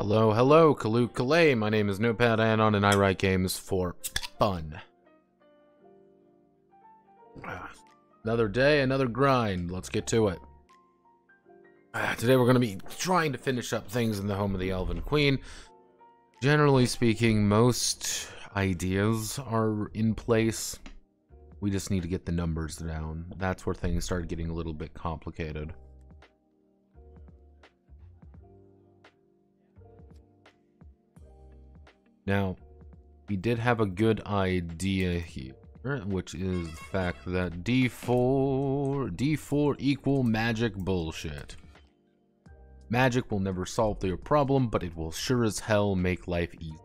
Hello, hello, Kaloo Kalay. My name is Notepad Anon and I write games for fun. Another day, another grind. Let's get to it. Today we're going to be trying to finish up things in the home of the Elven Queen. Generally speaking, most ideas are in place. We just need to get the numbers down. That's where things start getting a little bit complicated. Now, we did have a good idea here, which is the fact that D4 equal magic bullshit. Magic will never solve their problem, but it will sure as hell make life easy.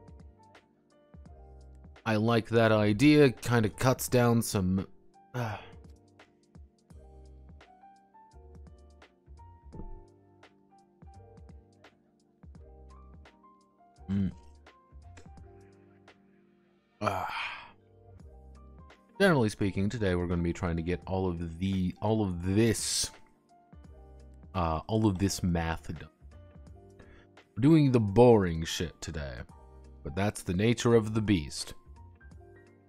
I like that idea, kind of cuts down some... Generally speaking, today we're going to be trying to get all of this math done. We're doing the boring shit today, but that's the nature of the beast.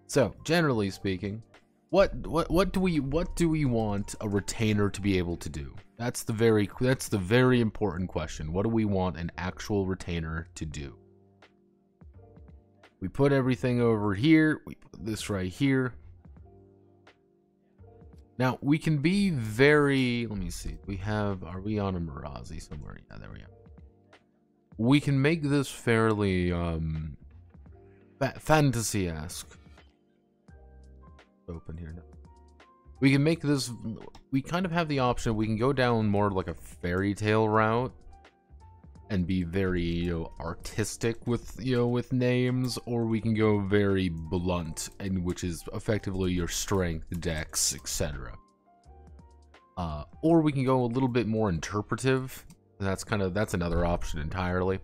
So, generally speaking, what do we want a retainer to be able to do? That's the very important question. What do we want an actual retainer to do? We put everything over here. We put this right here. Now, we can be very... Let me see. Are we on a Mirazi somewhere? Yeah, there we are. We can make this fairly, fantasy-esque. Open here now. We can make this... We kind of have the option. We can go down more like a fairy tale route. And be very, artistic with, with names, or we can go very blunt, and which is effectively your strength, dex, etc. Or we can go a little bit more interpretive. That's another option entirely,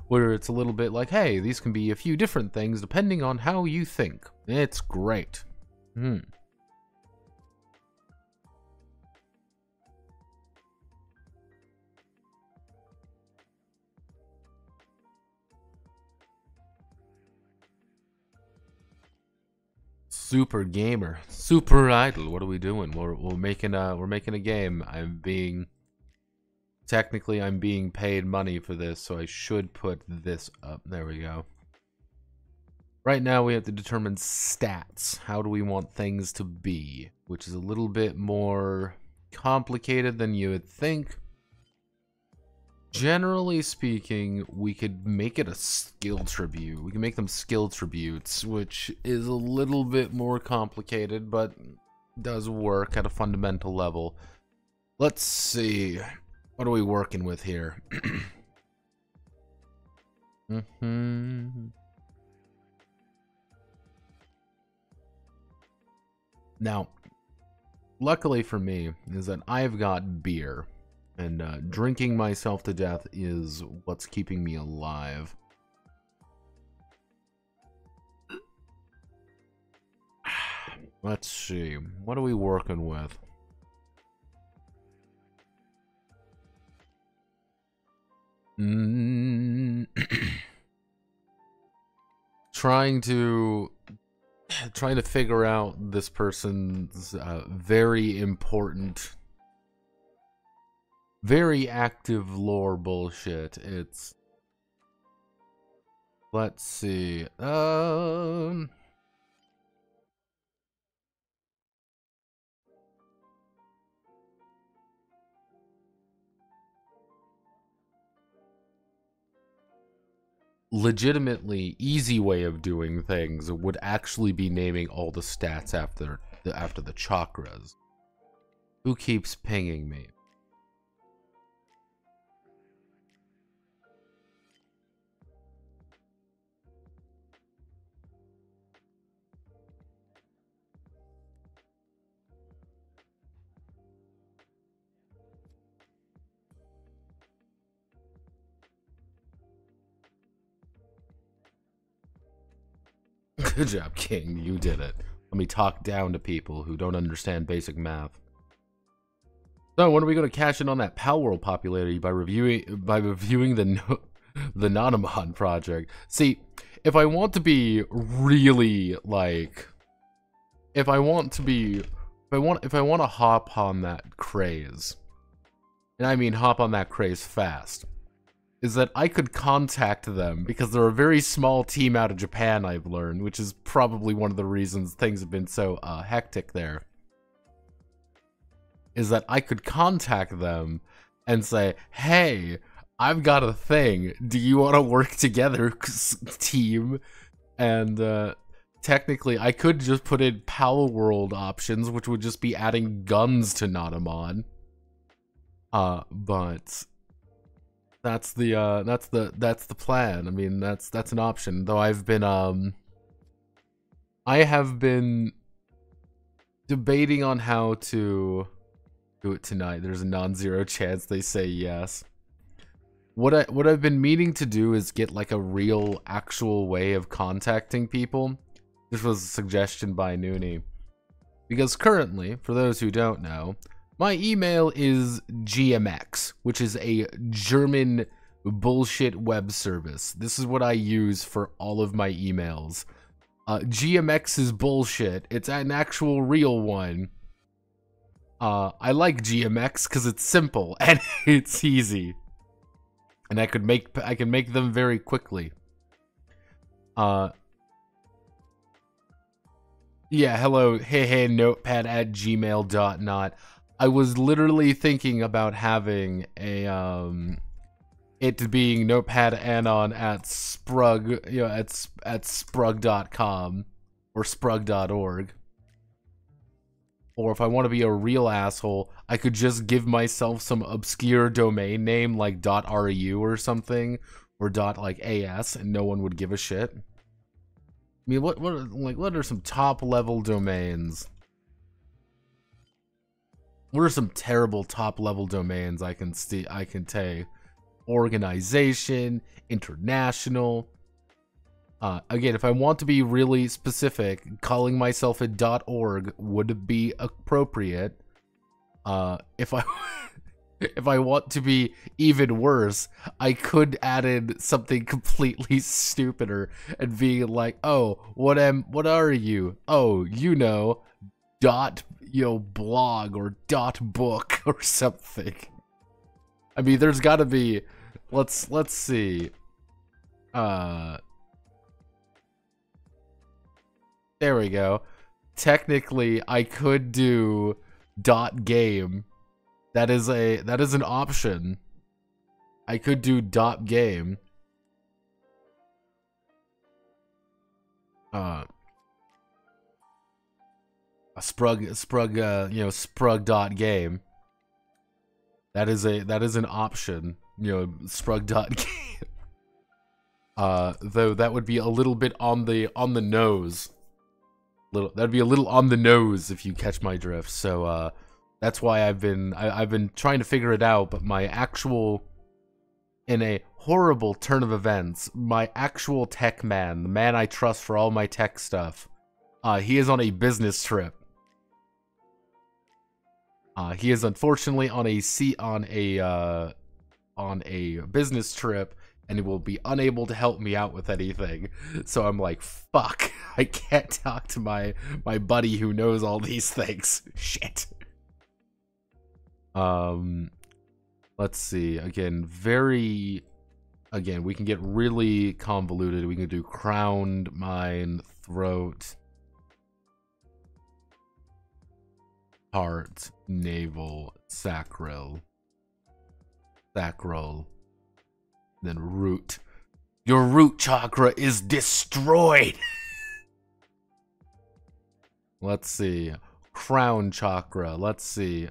where it's a little bit like, hey, these can be a few different things depending on how you think. It's great. Super gamer, super idle. What are we doing? We're making a game. I'm being paid money for this, so I should put this up. There we go. Right now we have to determine stats. How do we want things to be? Which is a little bit more complicated than you would think. Generally speaking, we could make it a skill tribute. We can make them skill tributes, which is a little bit more complicated, but does work at a fundamental level. Let's see. What are we working with here? Now, luckily for me, is that I've got beer. And drinking myself to death is what's keeping me alive. Let's see. What are we working with? Trying to figure out this person's very important... very active lore bullshit. It's... Let's see. Legitimately easy way of doing things would actually be naming all the stats after the chakras. Who keeps pinging me? Good job, King. You did it. Let me talk down to people who don't understand basic math. So, when are we going to cash in on that Pal World popularity by reviewing the The Nanamon project. See, if I want to be really like, if I want to hop on that craze, and I mean hop on that craze fast, is that I could contact them, because they're a very small team out of Japan, I've learned, which is probably one of the reasons things have been so hectic there, is that I could contact them and say, hey, I've got a thing, do you want to work together, team? And technically, I could just put in Power World options, which would just be adding guns to Nanamon. But that's the plan. I mean, that's an option. Though I have been debating on how to do it tonight. There's a non-zero chance they say yes. What I've been meaning to do is get like a real actual way of contacting people. This was a suggestion by Noonie. Because currently, for those who don't know, my email is GMX, which is a German bullshit web service. This is what I use for all of my emails. GMX is bullshit. It's an actual real one. I like GMX because it's simple and it's easy. And I can make them very quickly. Yeah, hello, hey, notepad at gmail.not. I was literally thinking about having a, it being notepad anon at SPRUG, you know, at SPRUG.com or SPRUG.org. Or if I want to be a real asshole, I could just give myself some obscure domain name like .ru or something, or .as, and no one would give a shit. I mean, what are some top level domains? What are some terrible top level domains I can take? Organization, international. Again, if I want to be really specific, calling myself a .org would be appropriate. If I if I want to be even worse, I could add in something completely stupider and be like, oh, what are you? Oh, you know, blog or .book or something. I mean, there's got to be. Let's see. There we go. Technically, I could do .game. That is an option. I could do .game. Sprug.game. That is an option. You know, Sprug.game. Though that would be a little bit on the nose. That'd be a little on the nose if you catch my drift. So that's why I've been trying to figure it out. But my actual, in a horrible turn of events, my actual tech man, the man I trust for all my tech stuff, he is on a business trip. He is unfortunately on a business trip, and he will be unable to help me out with anything. So I'm like, fuck, I can't talk to my buddy who knows all these things. Shit. Let's see. Again, we can get really convoluted. We can do crowned, mind, throat, heart, navel, sacral, then root. Your root chakra is destroyed. Let's see. Crown chakra. Let's see.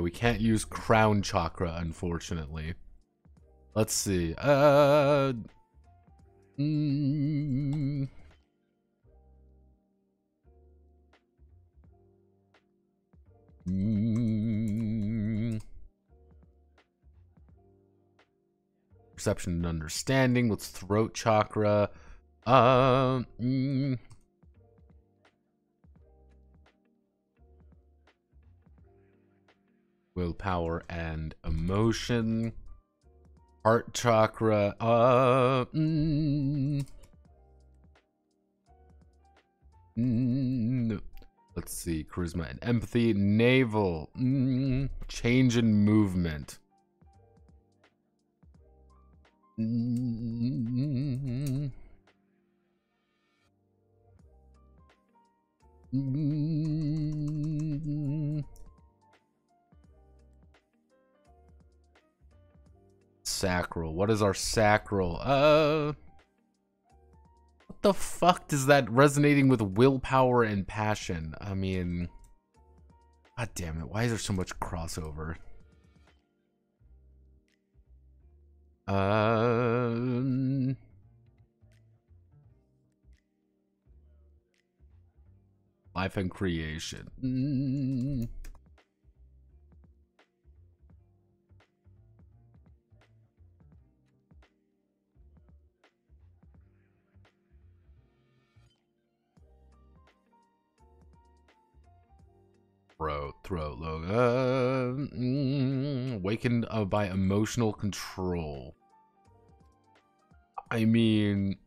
We can't use crown chakra, unfortunately. Let's see. perception and understanding. What's throat chakra? Willpower and emotion. Heart chakra. Let's see. Charisma and empathy. Navel. Change in movement. Sacral. What is our sacral? What the fuck does that resonating with willpower and passion? I mean, god damn it. Why is there so much crossover? Life and creation. Throat, awakened by emotional control. I mean,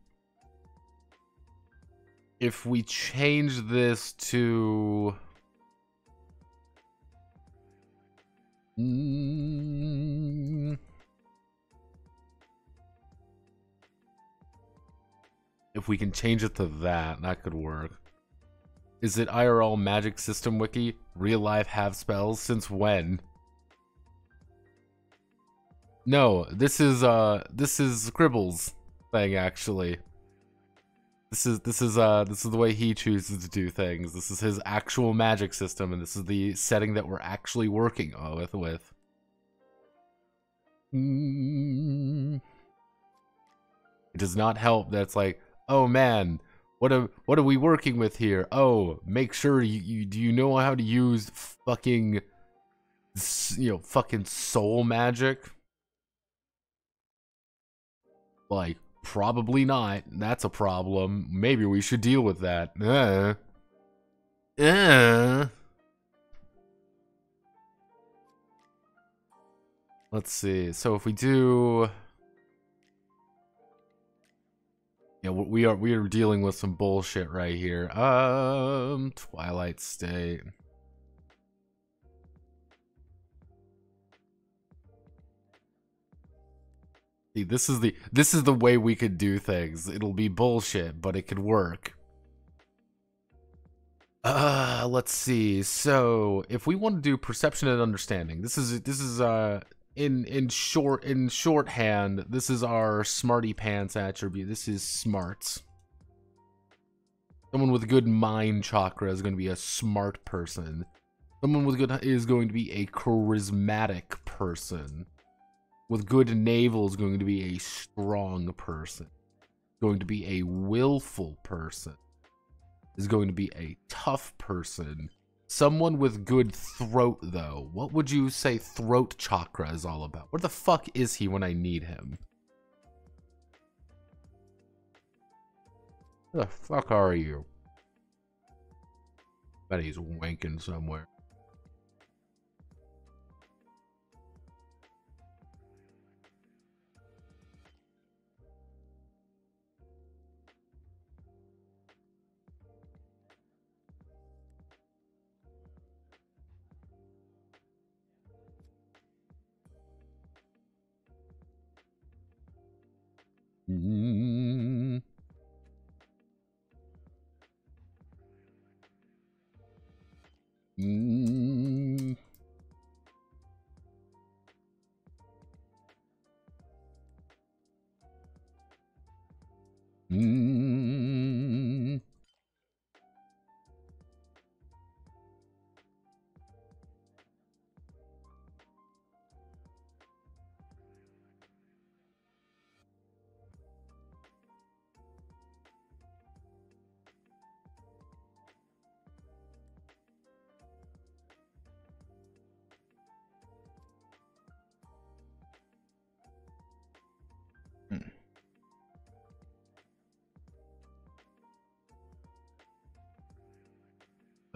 if we change this to if we can change it to that could work. Is it IRL magic system wiki? Real life have spells? Since when? No, this is Scribble's thing actually. This is the way he chooses to do things. This is his actual magic system, and this is the setting that we're actually working with. It does not help that it's like, oh man, what are we working with here? Oh, make sure you know how to use fucking fucking soul magic? Like, probably not. That's a problem. Maybe we should deal with that. Let's see. So if we do, yeah, we are dealing with some bullshit right here. Twilight State. See, this is the way we could do things. It'll be bullshit, but it could work. Let's see. So if we want to do perception and understanding, this is in shorthand, this is our smarty pants attribute. This is smarts. Someone with good mind chakra is going to be a smart person. Someone with good is going to be a charismatic person. With good navel is going to be a strong person. Going to be a willful person. Is going to be a tough person. Someone with good throat, though. What would you say throat chakra is all about? Where the fuck is he when I need him? Where the fuck are you? Bet he's wanking somewhere. Mm. Mm. Mm.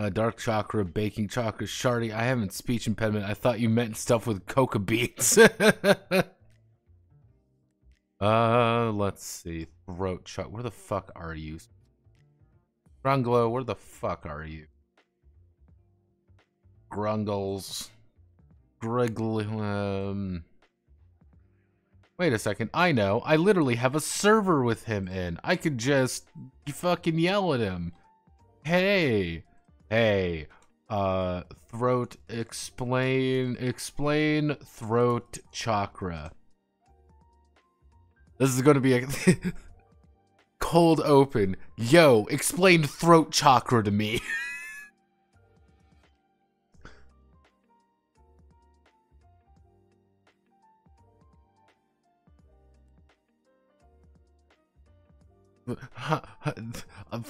Dark chakra, baking chakra, shardy. I haven't speech impediment. I thought you meant stuff with coca beans. Let's see. Throat chakra. Where the fuck are you? Grunglo, where the fuck are you? Grungles. Griggly. Wait a second. I know. I literally have a server with him in. I could just fucking yell at him. Hey. Hey. Throat. Explain throat chakra. This is going to be a cold open. Yo, explain throat chakra to me.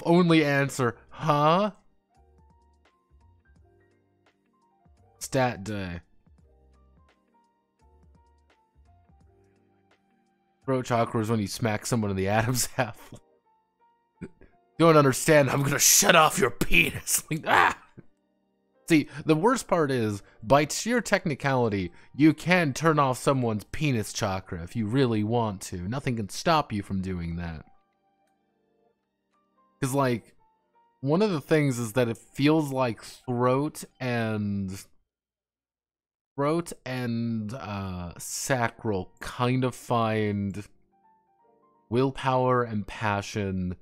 Only answer, huh? Stat day. Throat chakra is when you smack someone in the Adam's apple. Don't understand, I'm gonna shut off your penis. Like, ah! See, the worst part is, by sheer technicality, you can turn off someone's penis chakra if you really want to. Nothing can stop you from doing that. Because, like, one of the things is that it feels like throat and sacral kind of find willpower and passion,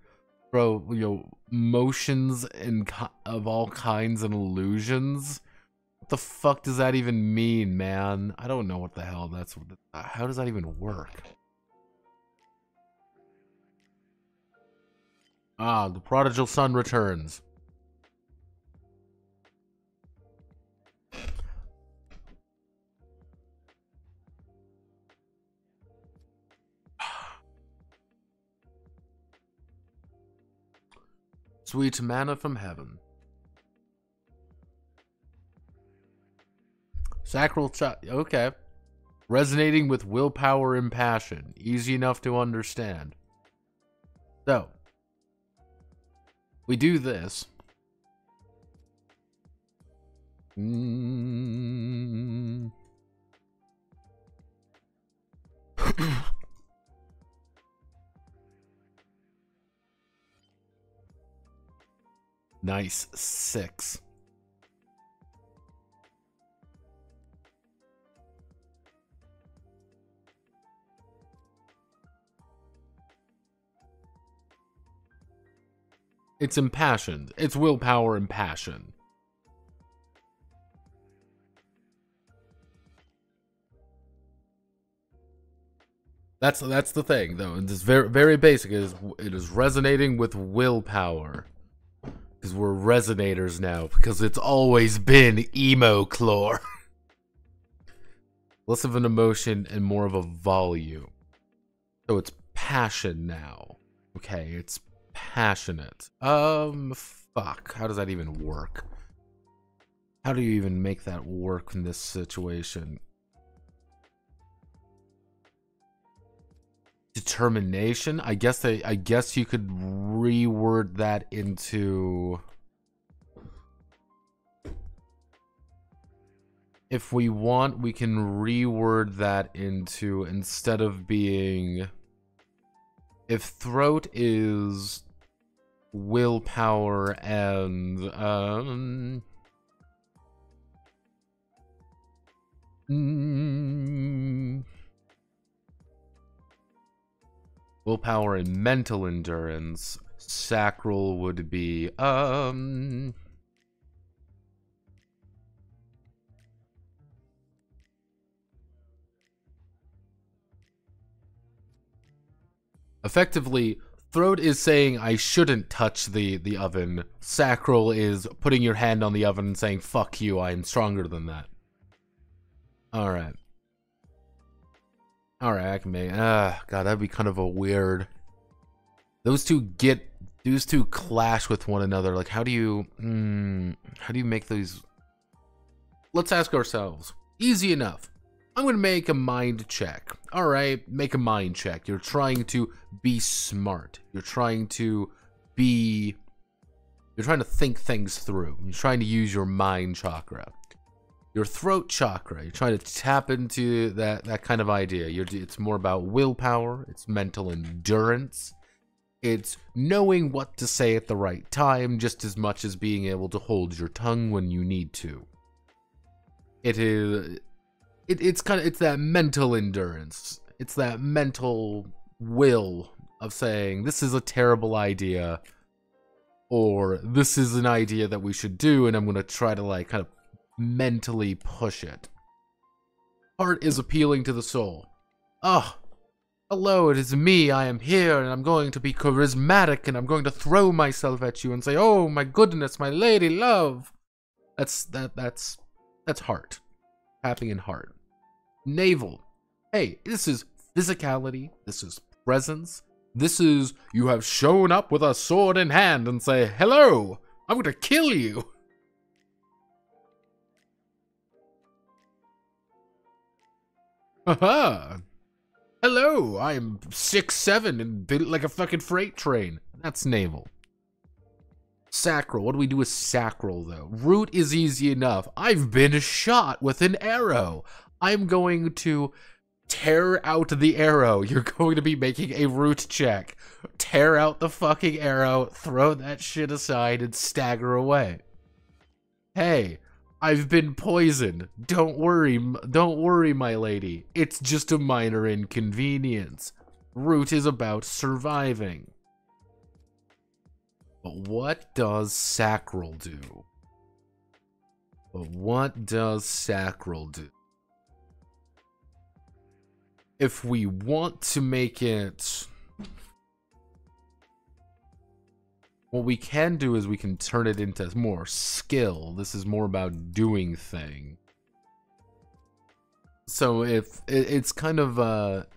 motions and of all kinds and illusions. What the fuck does that even mean, man? I don't know what the hell that's. How does that even work? Ah, the prodigal son returns. Sweet manna from heaven. Sacral okay. Resonating with willpower and passion. Easy enough to understand. So, we do this. Nice. 6. It's impassioned. It's willpower and passion. That's the thing, though. It's very basic. It is resonating with willpower. Because we're resonators now. Because it's always been emo-clore. Less of an emotion and more of a volume. So it's passion now. Okay, it's passionate. Fuck. How does that even work? How do you even make that work in this situation? Determination? I guess you could reword that into, if we want, we can reword that into, instead of being, if throat is willpower and willpower and mental endurance, sacral would be effectively, throat is saying I shouldn't touch the oven. Sacral is putting your hand on the oven and saying fuck you, I am stronger than that. Alright. Alright, I can make, god, that'd be kind of a weird, those two clash with one another. Like, how do you make those? Let's ask ourselves. Easy enough. I'm gonna make a mind check. Alright, make a mind check. You're trying to be smart. You're trying to You're trying to think things through. You're trying to use your mind chakra. Your throat chakra, you're trying to tap into that kind of idea. It's more about willpower, it's mental endurance, it's knowing what to say at the right time just as much as being able to hold your tongue when you need to. It's that mental endurance. It's that mental will of saying, this is a terrible idea, or this is an idea that we should do, and I'm going to try to like kind of mentally push it. Heart is appealing to the soul. Oh, hello, it is me. I am here, and I'm going to be charismatic, and I'm going to throw myself at you and say, "Oh my goodness, my lady love." That's heart. Tapping in heart. Navel. Hey, this is physicality. This is presence. This is you have shown up with a sword in hand and say, "Hello, I'm going to kill you." Haha. Hello, I'm 6'7" and built like a fucking freight train. That's navel. Sacral. What do we do with sacral, though? Root is easy enough. I've been shot with an arrow. I'm going to tear out the arrow. You're going to be making a root check. Tear out the fucking arrow, throw that shit aside, and stagger away. Hey, I've been poisoned. Don't worry, my lady. It's just a minor inconvenience. Root is about surviving. But what does sacral do? If we want to make it... What we can do is we can turn it into more skill. This is more about doing thing. So if it's kind of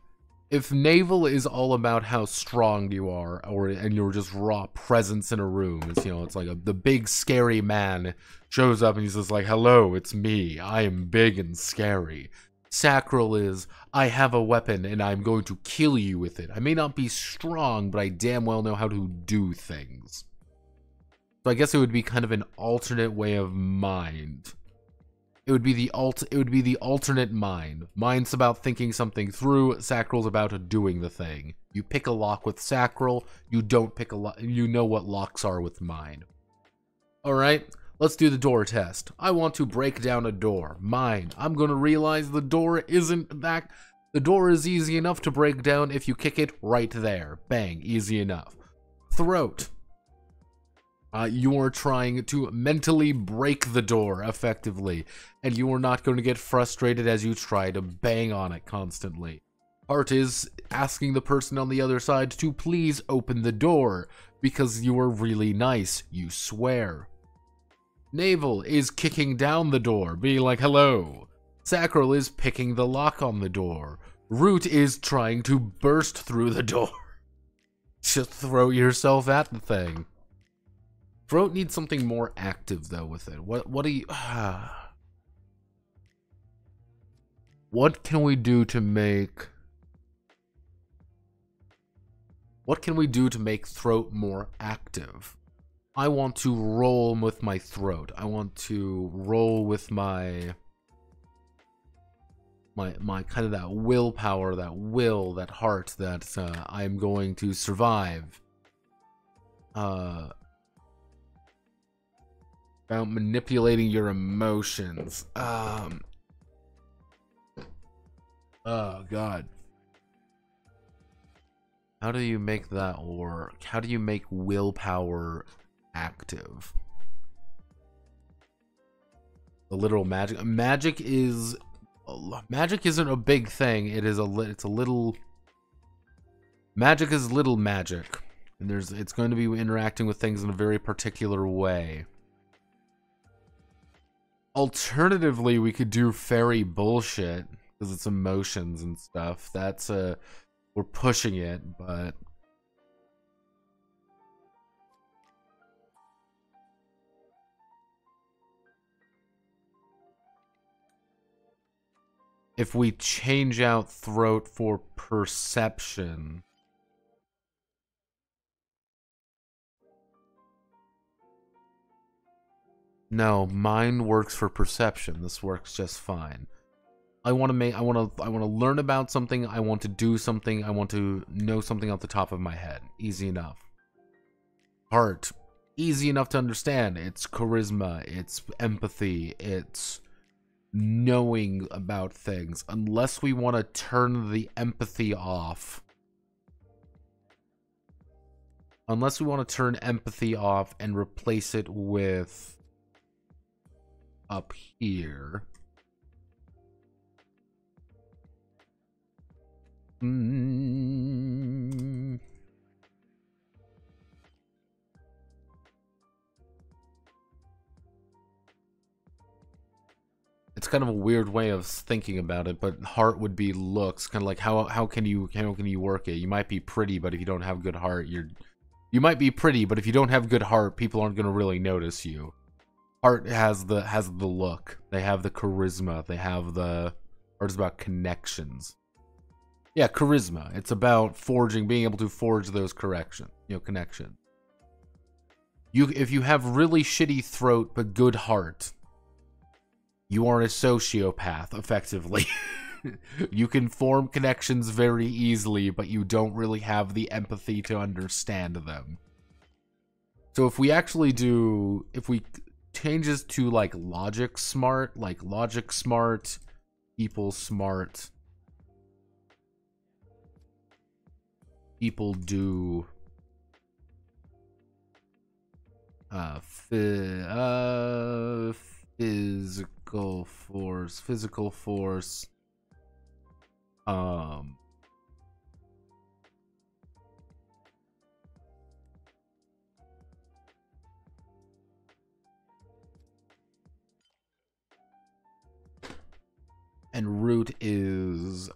if naval is all about how strong you are, and you're just raw presence in a room, it's it's like the big scary man shows up and he's just like, "Hello, it's me. I am big and scary." Sacral is, I have a weapon and I'm going to kill you with it. I may not be strong, but I damn well know how to do things. So I guess it would be kind of an alternate way of mind. It would be the alternate mind. Mind's about thinking something through, sacral's about doing the thing. You pick a lock with sacral, you don't pick a lock, you know what locks are with mind. Alright? Let's do the door test. I want to break down a door. Mind. I'm going to realize the door isn't that... The door is easy enough to break down if you kick it right there. Bang. Easy enough. Throat. You are trying to mentally break the door effectively, and you are not going to get frustrated as you try to bang on it constantly. Heart is asking the person on the other side to please open the door, because you are really nice. You swear. Navel is kicking down the door, being like, "Hello." Sacral is picking the lock on the door. Root is trying to burst through the door. Just throw yourself at the thing. Throat needs something more active, though, with it. What do you... What can we do to make... What can we do to make throat more active? I want to roll with my throat. I want to roll with my kind of that willpower, that will, that heart, that I'm going to survive. About manipulating your emotions. Oh God. How do you make that work? How do you make willpower active? The literal magic. Magic isn't a big thing. It's a little. Magic is little magic, and it's going to be interacting with things in a very particular way. Alternatively, we could do fairy bullshit because it's emotions and stuff. That's we're pushing it, but. If we change out throat for perception. No, mind works for perception. This works just fine. I want to learn about something. I want to do something. I want to know something off the top of my head. Easy enough. Heart. Easy enough to understand. It's charisma. It's empathy. It's knowing about things. Unless we want to turn the empathy off. Unless we want to turn empathy off and replace it with up here. It's kind of a weird way of thinking about it, but heart would be looks. Kind of like how can you work it? You might be pretty, but if you don't have good heart, you might be pretty, but if you don't have good heart, people aren't going to really notice you. Heart has the look. They have the charisma. They have the art is about connections. Yeah, charisma. It's about being able to forge those connections. If you have really shitty throat but good heart, you are a sociopath, effectively. You can form connections very easily, but you don't really have the empathy to understand them. So if we changes to like logic smart, people smart, people do physical force, and root is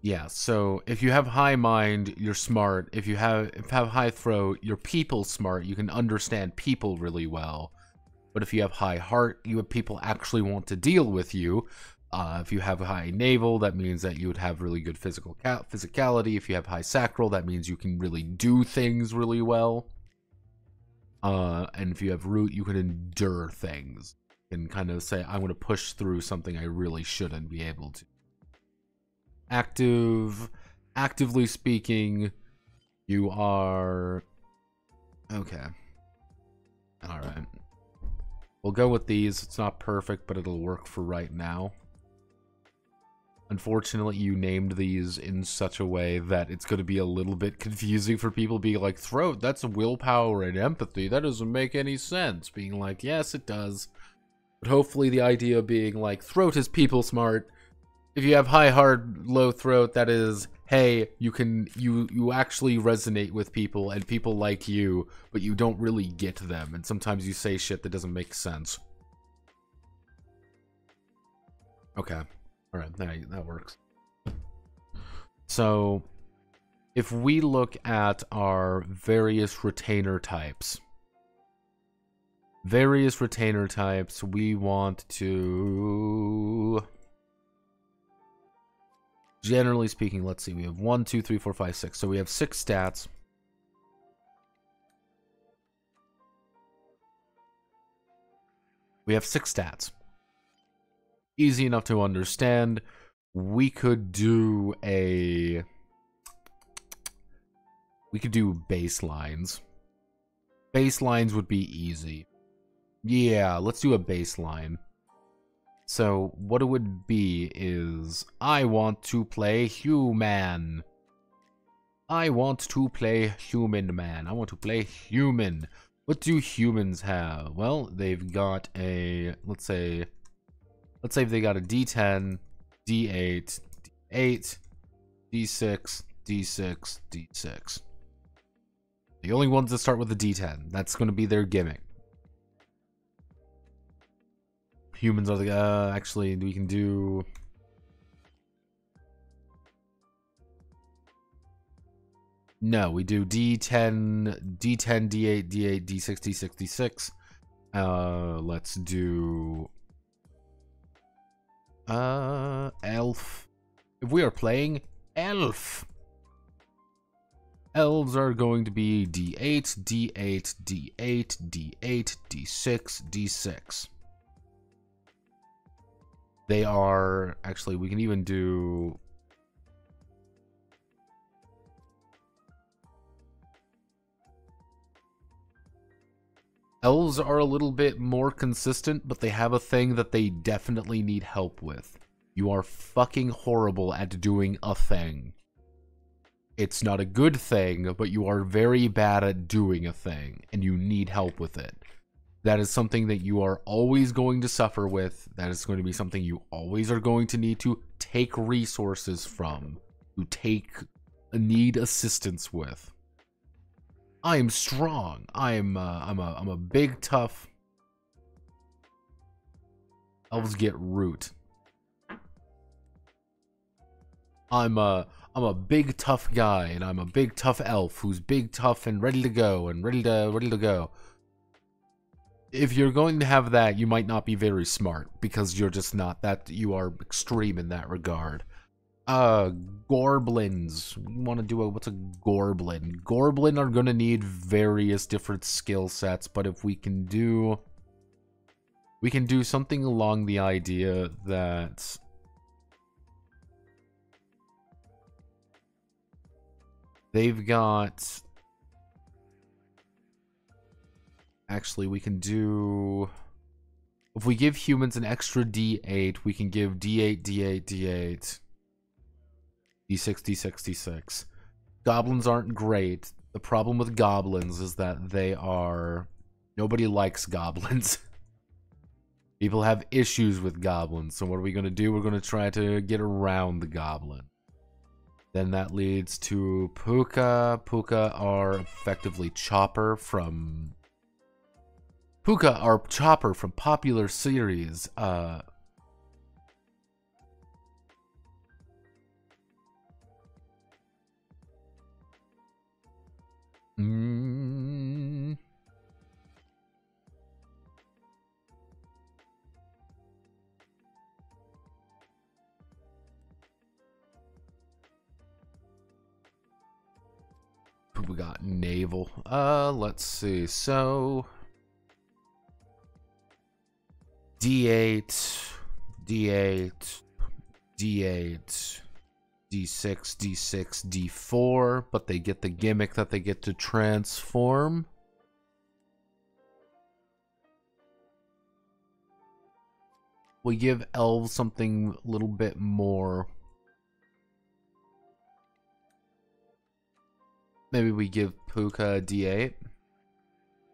yeah, so if you have high mind, you're smart. If you have high throat, you're people smart. You can understand people really well. But if you have high heart, you have people actually want to deal with you. If you have high navel, that means that you would have really good physicality. If you have high sacral, that means you can really do things really well. And if you have root, you can endure things. And kind of say, I'm going to push through something I really shouldn't be able to. Actively speaking, you are... Okay. Alright. We'll go with these. It's not perfect, but it'll work for right now. Unfortunately, you named these in such a way that it's going to be a little bit confusing for people being like, throat, that's willpower and empathy. That doesn't make any sense. Being like, yes, it does. But hopefully the idea being like, throat is people smart. If you have high heart, low throat, that is, hey, you actually resonate with people and people like you, but you don't really get them. And sometimes you say shit that doesn't make sense. Okay. Alright, that works. So, if we look at our various retainer types, we want to... Generally speaking, let's see, we have 1, 2, 3, 4, 5, 6. So we have 6 stats. We have 6 stats. Easy enough to understand. We could do baselines. Baselines would be easy. Yeah, let's do a baseline. So, what it would be is, I want to play human. I want to play human man. I want to play human. What do humans have? Well, they've got a, let's say they got a D10, D8, D8, D6, D6, D6. The only ones that start with a D10. That's going to be their gimmick. Humans are the, actually, we can do... No, we do D10, D10, D8, D8, D6, D6, D6. Let's do elf. If we are playing elf, elves are going to be D8, D8, D8, D8, D6, D6. They are actually, we can even do elves are a little bit more consistent, but they have a thing that they definitely need help with. You are fucking horrible at doing a thing. It's not a good thing, but you are very bad at doing a thing, and you need help with it. That is something that you are always going to suffer with. That is going to be something you always are going to need to take resources from, need assistance with. I am strong. I'm a big tough. Elves get root. I'm a big tough guy, and I'm a big tough elf who's big tough and ready to go and ready to go. If you're going to have that, you might not be very smart because you're just not that. You are extreme in that regard. Gorblins. We want to do what's a gorblin? Gorblin are going to need various different skill sets, but if we can do something along the idea that they've got. Actually, we can do. If we give humans an extra D8, we can give D8, D8, D8. D6, D6, D6. Goblins aren't great. The problem with goblins is that they are... Nobody likes goblins. People have issues with goblins. So what are we going to do? We're going to try to get around the goblin. Then that leads to Puka. Puka are effectively Chopper from... Puka are Chopper from popular series. We got naval. Let's see. So D8, D8, D8, D6, D6, D4, but they get the gimmick that they get to transform. We give elves something a little bit more. Maybe we give Puka a D8.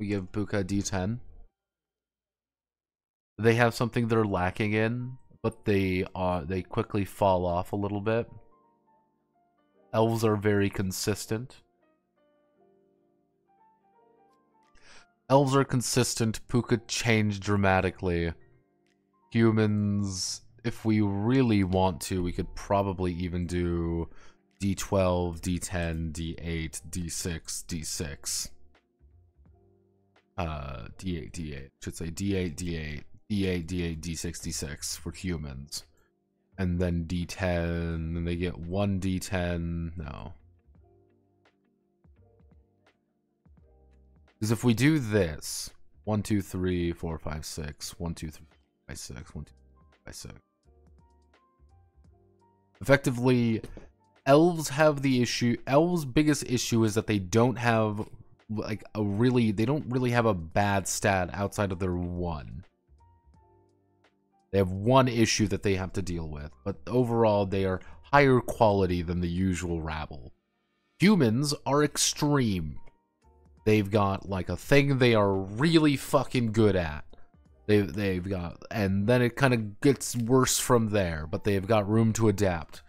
We give Puka a D10. They have something they're lacking in, but they quickly fall off a little bit. Elves are very consistent. Elves are consistent. Puka change dramatically. Humans, if we really want to, we could probably even do D12, D10, D8, D6, D6. D8, D8. Should say D8, D8, D8, D8, D6, D6 for humans. And then D10, and they get one D10. No. Because if we do this, 1, 2, 3, 4, 5, 6, 1, 2, 3, 5, 6, 1, 2, 3, 5, 6. Effectively, elves have the issue. Elves' biggest issue is that they don't have like they don't really have a bad stat outside of their one. They have one issue that they have to deal with, but overall they are higher quality than the usual rabble. Humans are extreme. They've got like a thing they are really fucking good at. They've got, and then it kind of gets worse from there, but they've got room to adapt.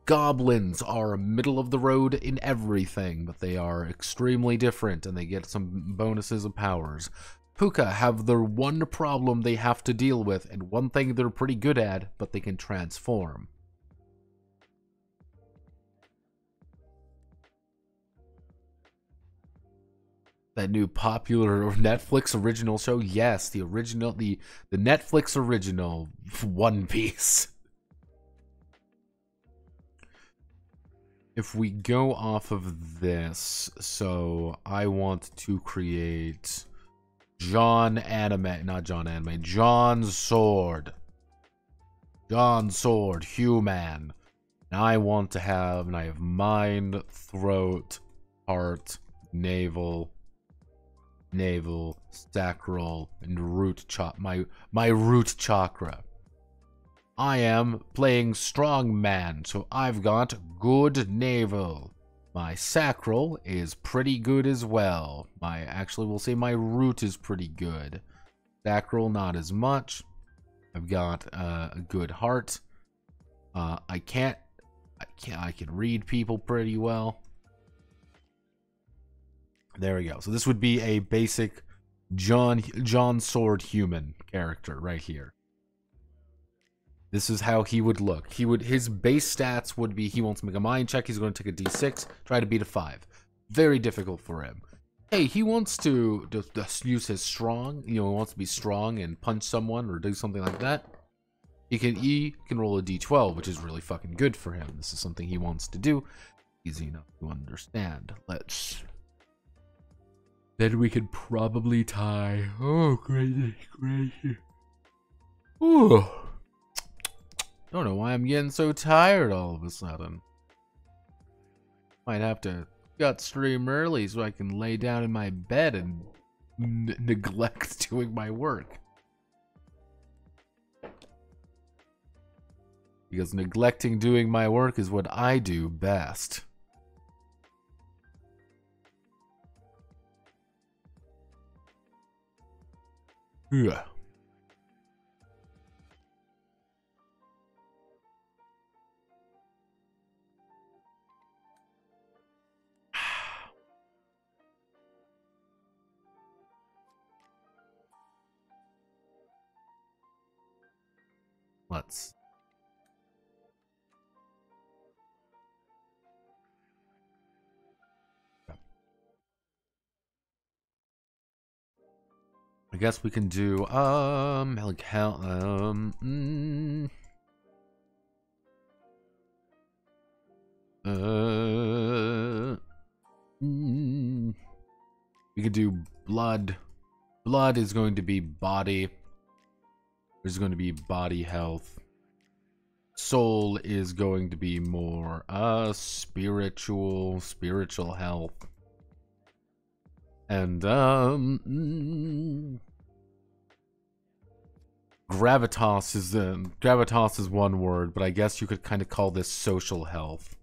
Goblins are middle of the road in everything, but they are extremely different, and they get some bonuses and powers. Puka have their one problem they have to deal with, and one thing they're pretty good at, but they can transform. That new popular Netflix original show? Yes, the original, the Netflix original One Piece. If we go off of this, so I want to create John Sword. John Sword, human. And I want to have, and I have mind, throat, heart, navel, sacral, and root chakra. My root chakra. I am playing strongman, so I've got good navel. My sacral is pretty good as well. We'll say my root is pretty good. Sacral, not as much. I've got a good heart. I can read people pretty well. There we go. So this would be a basic John Sword human character right here. This is how he would look. His base stats would be, he wants to make a mind check, he's going to take a d6, try to beat a 5. Very difficult for him. Hey, he wants to just use his strong, he wants to be strong and punch someone or do something like that. He can roll a d12, which is really fucking good for him. This is something he wants to do. Easy enough to understand. Then we could probably tie. Oh, crazy. Ooh. Don't know why I'm getting so tired all of a sudden. Might have to gut stream early so I can lay down in my bed and neglect doing my work. Because neglecting doing my work is what I do best. Yeah. Let's. I guess we can do like hell we could do blood. Blood is going to be body. There's going to be body health. Soul is going to be more spiritual health. And gravitas is one word, but I guess you could kind of call this social health.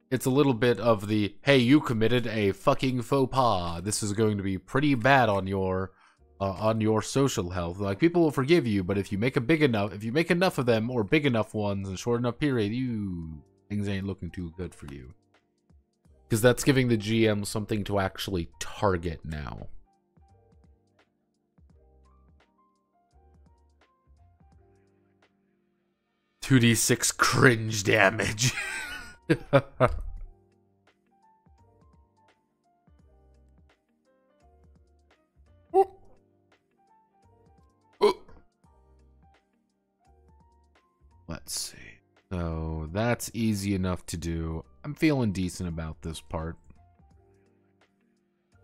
It's a little bit of the, hey, you committed a fucking faux pas. This is going to be pretty bad on your social health. Like, people will forgive you, but if you make enough of them or big enough ones in a short enough period, things ain't looking too good for you. Because that's giving the GM something to actually target now. $2d6 cringe damage. Let's see. So that's easy enough to do. I'm feeling decent about this part.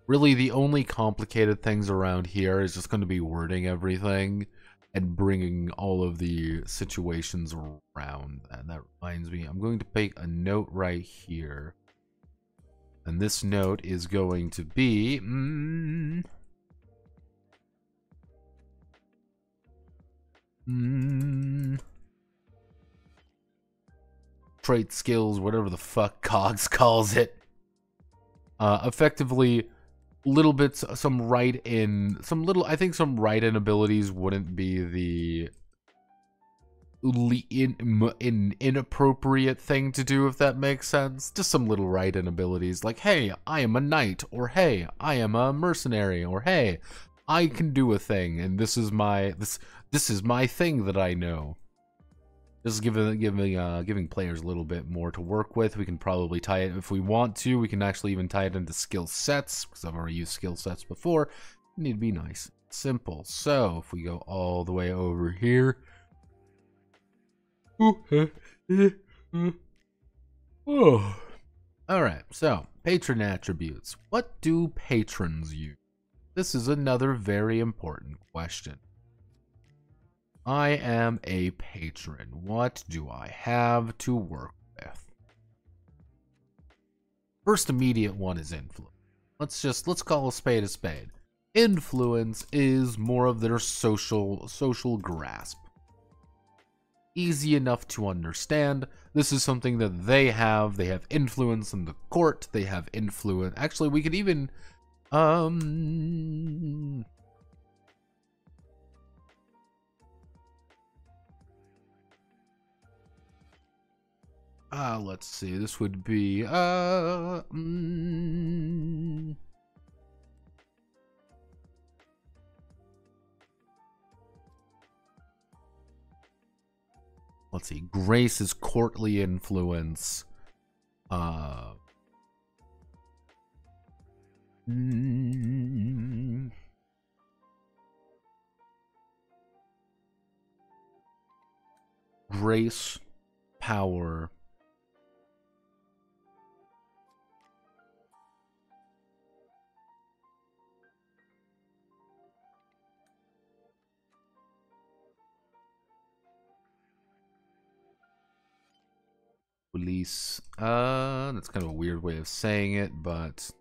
Really, the only complicated things around here is just going to be wording everything and bringing all of the situations around. And that reminds me, I'm going to make a note right here. And this note is going to be... trait skills, whatever the fuck Cogs calls it. Effectively, little bits, I think some write-in abilities wouldn't be the inappropriate thing to do, if that makes sense. Just some little write-in abilities, like, hey, I am a knight, or hey, I am a mercenary, or hey, I can do a thing, and this is my thing that I know. Just giving players a little bit more to work with. We can probably tie it, if we want to, we can actually even tie it into skill sets, because I've already used skill sets before. Need to be nice. Simple. So, if we go all the way over here. Alright, so, patron attributes. What do patrons use? This is another very important question. I am a patron. What do I have to work with? First immediate one is influence. Let's call a spade a spade. Influence is more of their social grasp. Easy enough to understand. This is something that they have. They have influence in the court. They have influence. Actually, we could even let's see. This would be let's see. Grace is courtly influence. Grace, power. Police. That's kind of a weird way of saying it, but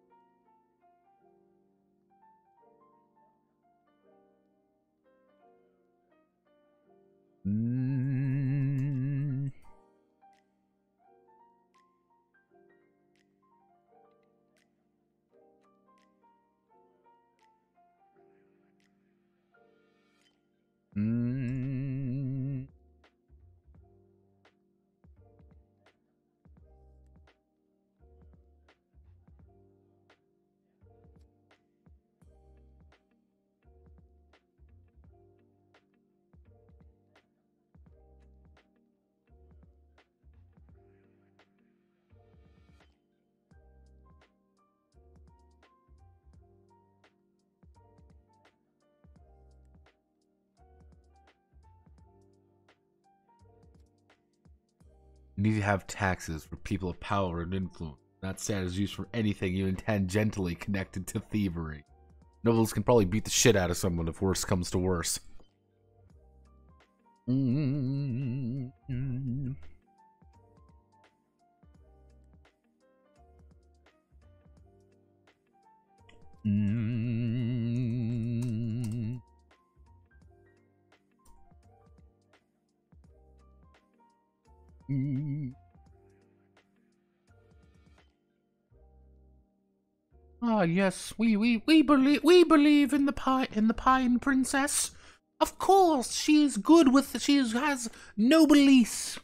you need to have taxes for people of power and influence. Not sad is used for anything even tangentially connected to thievery. Nobles can probably beat the shit out of someone if worse comes to worse. Ah, yes, we believe in the Pine Princess. Of course, she is good with has noblesse.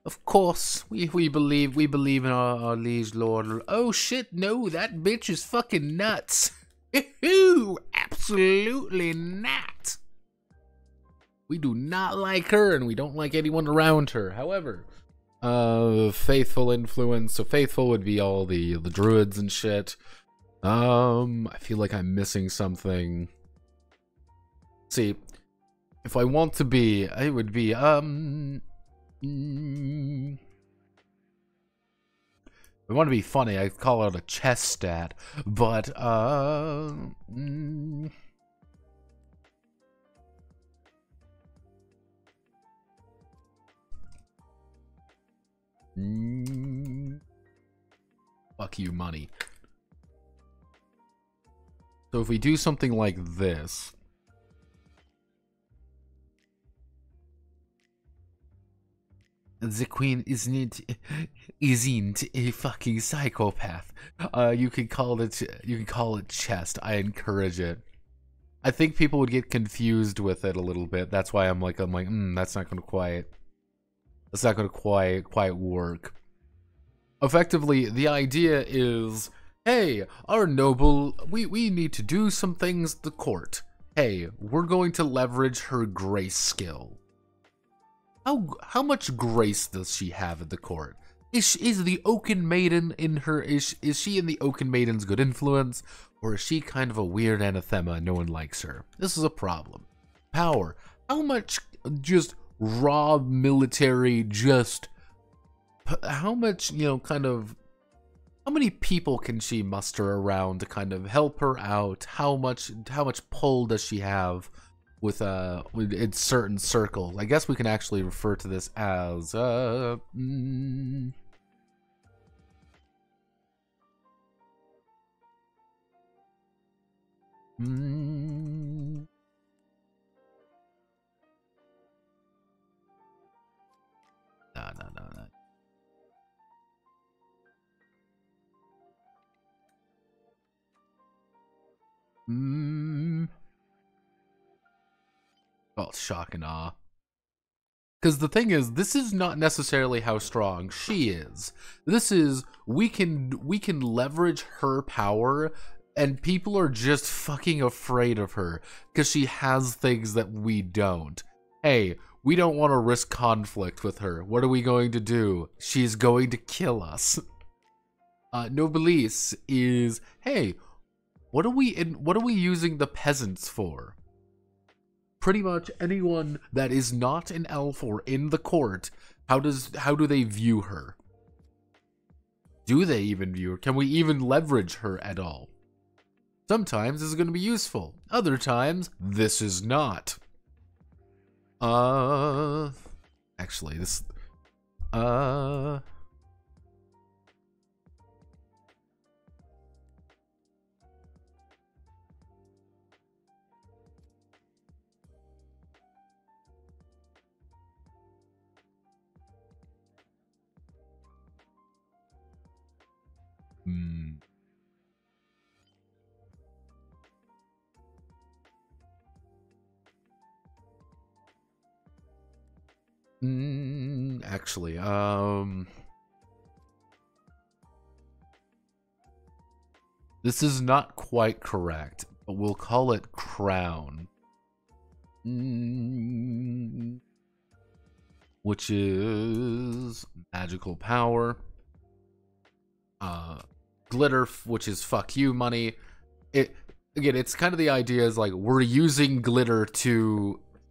Of course, we believe in our liege lord. Oh shit, no, that bitch is fucking nuts. Absolutely not. We do not like her, and we don't like anyone around her. However, faithful influence. So faithful would be all the druids and shit. I feel like I'm missing something. See, if I want to be, it would be if I want to be funny, I'd call it a chess stat, but fuck you, money. So if we do something like this, the queen isn't a fucking psychopath. You can call it chest. I encourage it. I think people would get confused with it a little bit. That's why I'm like, that's not gonna quite work. Effectively, the idea is, hey, our noble, we need to do some things at the court. Hey, we're going to leverage her grace skill. how much grace does she have at the court? Is the Eichenmaiden in her, is she in the Eichenmaiden's good influence? Or is she kind of a weird anathema and no one likes her? This is a problem. Power. How much just raw military, just... How much, you know, kind of... How many people can she muster around to kind of help her out? How much pull does she have with in certain circles? I guess we can actually refer to this as No, no. Well, shock and awe. Because the thing is, this is not necessarily how strong she is. This is, we can leverage her power, and people are just fucking afraid of her because she has things that we don't. Hey, we don't want to risk conflict with her. What are we going to do? She's going to kill us. Noblesse is, hey, what are we using the peasants for? Pretty much anyone that is not an elf or in the court, how do they view her? Do they even view her? Can we even leverage her at all? Sometimes this is going to be useful. Other times, this is not. Actually, this... Actually, this is not quite correct, but we'll call it crown. Which is magical power. Glitter, which is fuck you money. Again, it's kind of the idea is like we're using glitter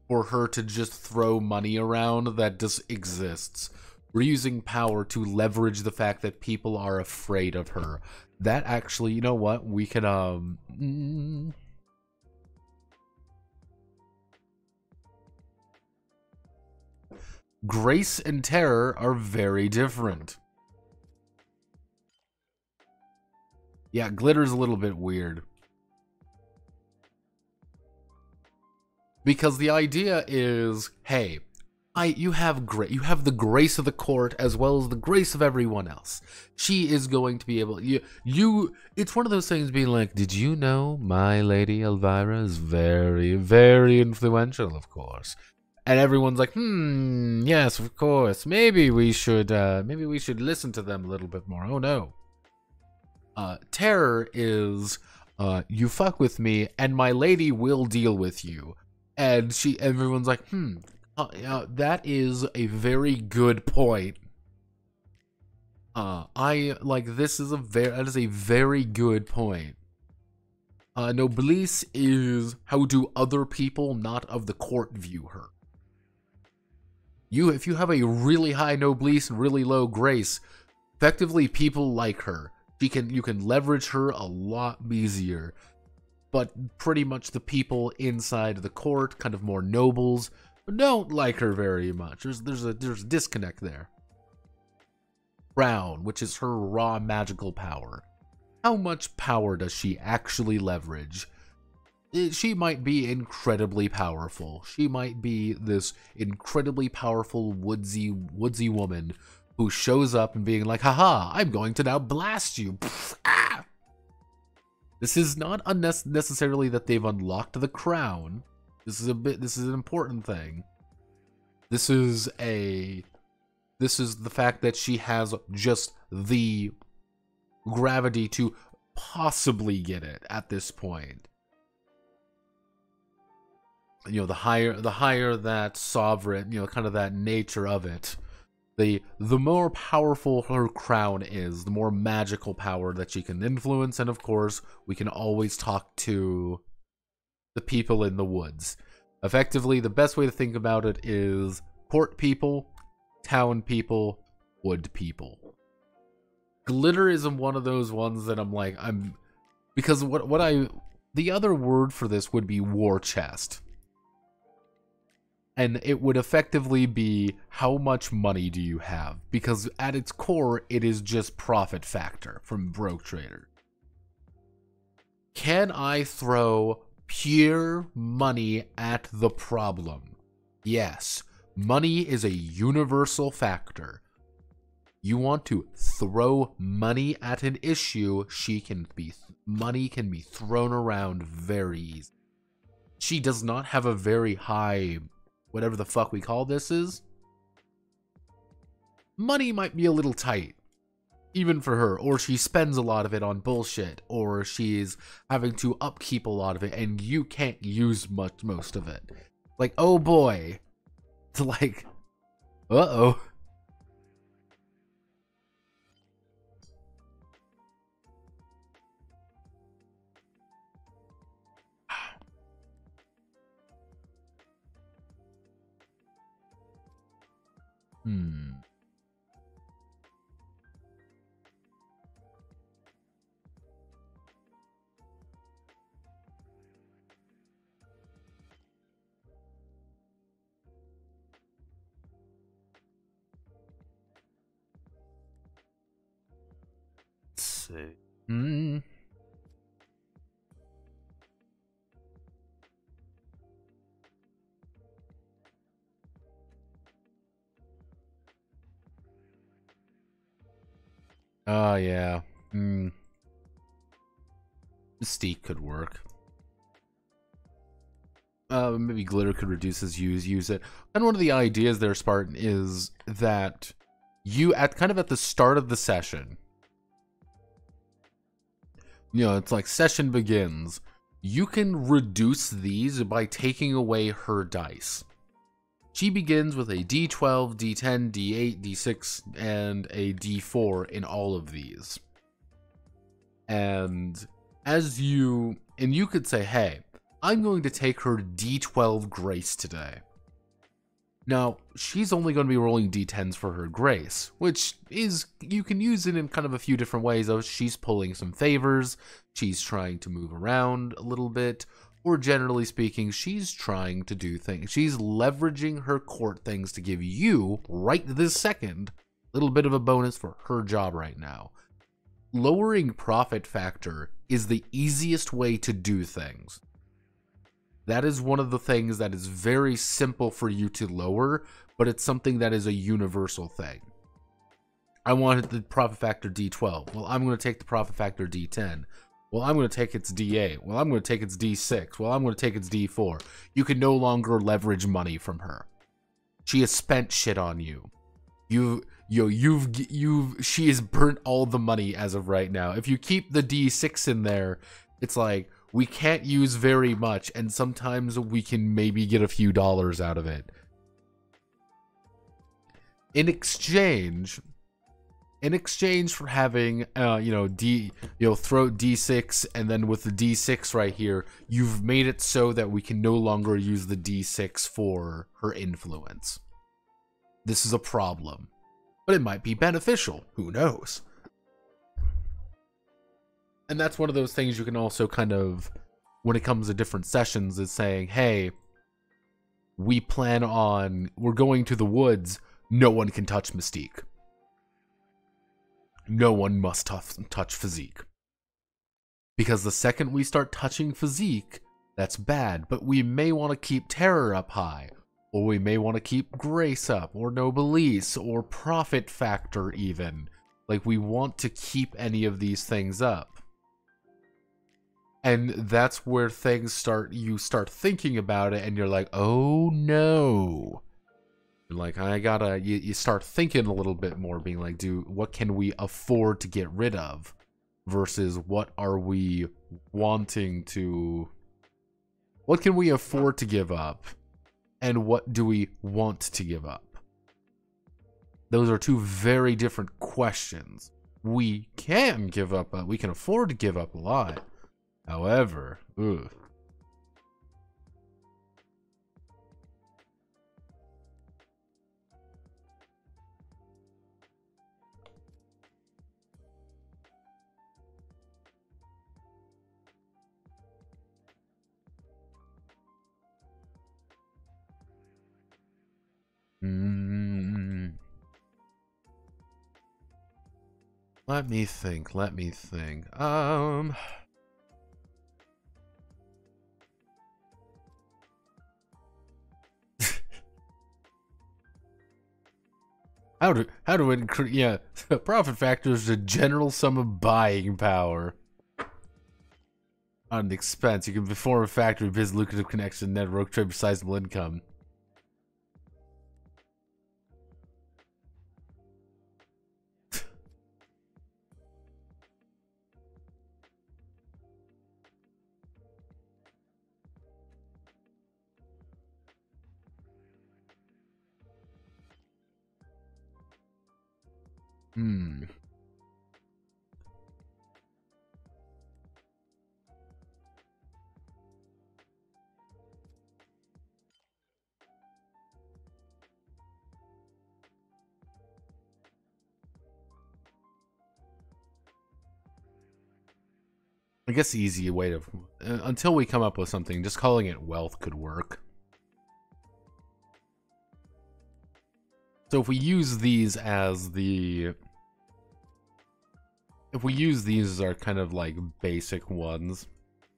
for her to just throw money around that just exists. We're using power to leverage the fact that people are afraid of her. That actually, you know what? We can, Grace and terror are very different. Yeah, glitter's a little bit weird. Because the idea is, hey, you have the grace of the court as well as the grace of everyone else. She is going to be able, it's one of those things being like, did you know my lady Elvira is very, very influential, of course. And everyone's like, yes, of course. Maybe we should listen to them a little bit more. Oh no. Terror is, you fuck with me and my lady will deal with you. And everyone's like, that is a very good point. That is a very good point. Noblesse is, how do other people not of the court view her? If you have a really high noblesse and really low grace, effectively people like her. You can leverage her a lot easier. But pretty much the people inside the court, kind of more nobles, don't like her very much. There's a disconnect there. Crown, which is her raw magical power. How much power does she actually leverage? She might be incredibly powerful. She might be this incredibly powerful woodsy woman who shows up and being like, haha, I'm going to now blast you. Ah! This is not necessarily that they've unlocked the crown. This is an important thing. This is the fact that she has just the gravity to possibly get it at this point. the higher that sovereign, kind of that nature of it, the more powerful her crown is, the more magical power that she can influence. And of course, we can always talk to the people in the woods. Effectively, the best way to think about it is court people, town people, wood people. Glitter is one of those ones that because the other word for this would be war chest. And it would effectively be, how much money do you have? Because at its core, it is just profit factor from broke trader. Can I throw pure money at the problem? Yes, money is a universal factor. You want to throw money at an issue, money can be thrown around very easy. She does not have a very high, whatever the fuck we call this is. Money might be a little tight, even for her, or she spends a lot of it on bullshit, or she's having to upkeep a lot of it, and you can't use most of it. Like, oh boy. It's like, uh-oh. Let's see. Oh, yeah. Mystique could work. Maybe glitter could reduce his use it. And one of the ideas there, Spartan, is that you, at the start of the session, it's like session begins. You can reduce these by taking away her dice. She begins with a D12, D10, D8, D6, and a D4 in all of these. And you could say, hey, I'm going to take her D12 grace today. Now, she's only going to be rolling D10s for her grace, which is, you can use it in kind of a few different ways. She's pulling some favors, she's trying to move around a little bit, or generally speaking, she's trying to do things. She's leveraging her court things to give you, right this second, a little bit of a bonus for her job right now. Lowering profit factor is the easiest way to do things. That is one of the things that is very simple for you to lower, but it's something that is a universal thing. I wanted the profit factor D12. Well, I'm going to take the profit factor D10. Well, I'm going to take its D8. Well, I'm going to take its D6. Well, I'm going to take its D4. You can no longer leverage money from her. She has spent shit on you. She has burnt all the money as of right now. If you keep the D6 in there, it's like, we can't use very much, and sometimes we can maybe get a few dollars out of it. In exchange for having, throw D6, and then with the D6 right here, you've made it so that we can no longer use the D6 for her influence. This is a problem, but it might be beneficial. Who knows? And that's one of those things you can also kind of, when it comes to different sessions, is saying, hey, we're going to the woods, no one can touch Mystique. No one must touch Physique. Because the second we start touching Physique, that's bad, but we may want to keep Terror up high, or we may want to keep Grace up, or Noblesse, or Profit Factor even. Like, we want to keep any of these things up. And that's where you start thinking about it, and you're like, oh no. Like, you start thinking a little bit more, being like, what can we afford to get rid of? Versus what are we wanting to What can we afford to give up? And what do we want to give up? Those are two very different questions. We can give up, we can afford to give up a lot. However, ugh. Let me think. How to increase, yeah, profit factor is the general sum of buying power. On an expense, you can perform a factory business, lucrative connection, net rogue trade, sizable income. I guess the easy way to, until we come up with something, just calling it wealth could work. So if we use these as the, if we use these as our kind of like basic ones,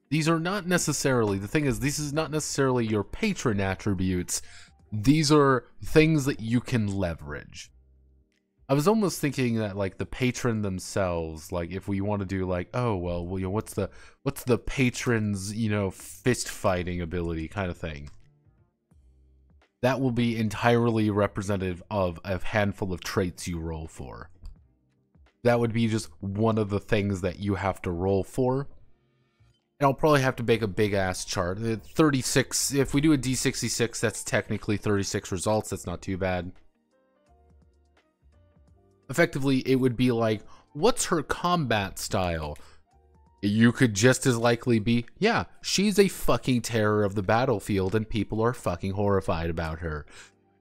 these are not necessarily, the thing is, this is not necessarily your patron attributes. These are things that you can leverage. I was almost thinking that like the patron themselves, like if we want to do like, oh well, you know, what's the patron's, you know, fist fighting ability kind of thing. That will be entirely representative of a handful of traits you roll for. That would be just one of the things that you have to roll for. And I'll probably have to make a big ass chart. 36, if we do a D66, that's technically 36 results. That's not too bad. Effectively, it would be like, what's her combat style? You could just as likely be, yeah, she's a fucking terror of the battlefield and people are fucking horrified about her.